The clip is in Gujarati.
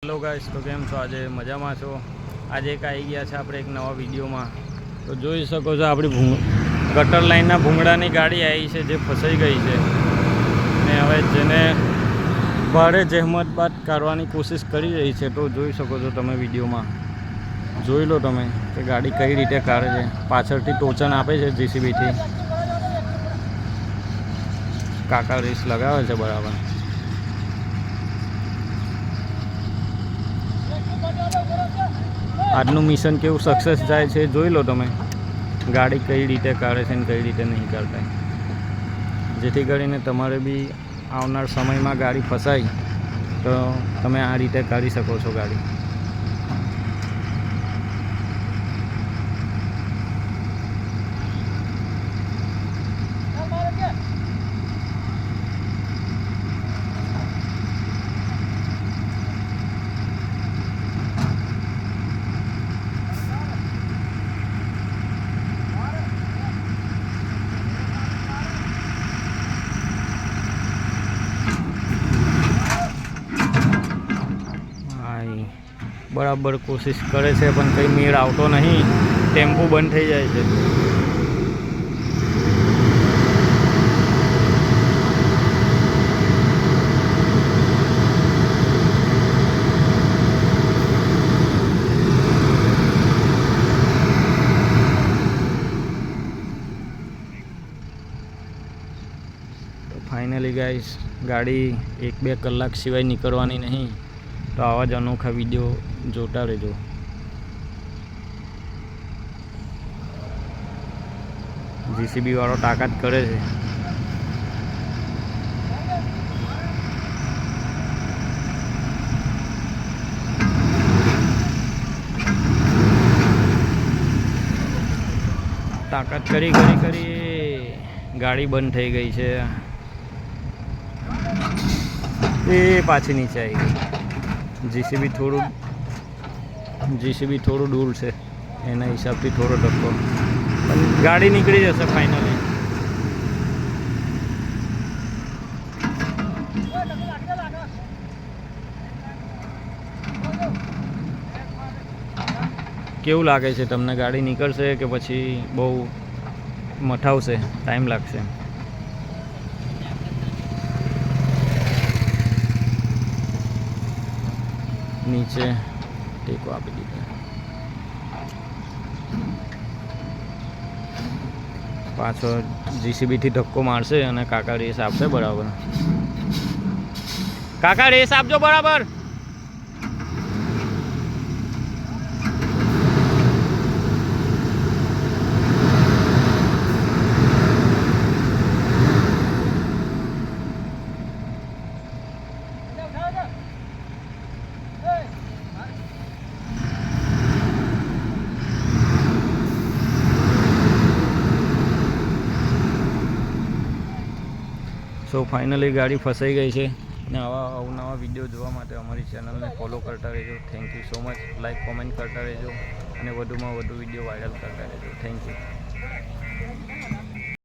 હેલો ગાઈસ, તો કેમ છો? આજે મજામાં છો? આજે એક આવી ગયા છે આપણે એક નવા વિડીયોમાં. તો જોઈ શકો છો આપણી ગટર લાઇનના ભૂંગળાની ગાડી આવી છે જે ફસાઈ ગઈ છે ને હવે જેને ભારે જહેમત બાદ કાઢવાની કોશિશ કરી રહી છે. તો જોઈ શકો છો તમે વિડીયોમાં, જોઈ લો તમે કે ગાડી કઈ રીતે કાઢે છે. પાછળથી ટોચન આપે છે જીસીબીથી. કાકા રેસ લગાવે છે બરાબર. આજનું મિશન કેવું સક્સેસ જાય છે જોઈ લો તમે. ગાડી કઈ રીતે કાઢે છે ને કઈ રીતે નહીં કાઢતા, જેથી કરીને તમારે બી આવનાર સમયમાં ગાડી ફસાય તો તમે આ રીતે કાઢી શકો છો ગાડી. બરાબર કોશિશ કરે છે પણ કંઈ મેળ આવતો નહીં. ટેમ્પો બંધ થઈ જાય છે. તો ફાઇનલી ગાઈસ, ગાડી 1-2 કલાક સિવાય નીકળવાની નહીં. તો આવા જ અનોખા વિડીયો જોતા રહેજો. જીસીબી વાળો તાકાત કરે છે. તાકાત કરી ગાડી બંધ થઈ ગઈ છે. એ પાછી નીચે આવી ગઈ. જીસીબી થોડું દૂર છે, એના હિસાબથી થોડો ધક્કો, પણ ગાડી નીકળી જશે ફાઇનલી. કેવું લાગે છે તમને? ગાડી નીકળશે કે પછી બહુ મઠાવશે? ટાઈમ લાગશે. નીચે ટેકો આપી દીધો. પાછો જીસીબીથી ધક્કો મારશે અને કાકા રેસ આપશે બરાબર. કાકા રેસ આપજો બરાબર. સો ફાઇનલી ગાડી ફસાઈ ગઈ છે. અને આવા અવનવા વિડીયો જોવા માટે અમારી ચેનલને ફોલો કરતા રહેજો. Thank you so much. Like comment કરતા રહેજો અને વધુમાં વધુ વિડીયો વાયરલ કરતા રહેજો. Thank you.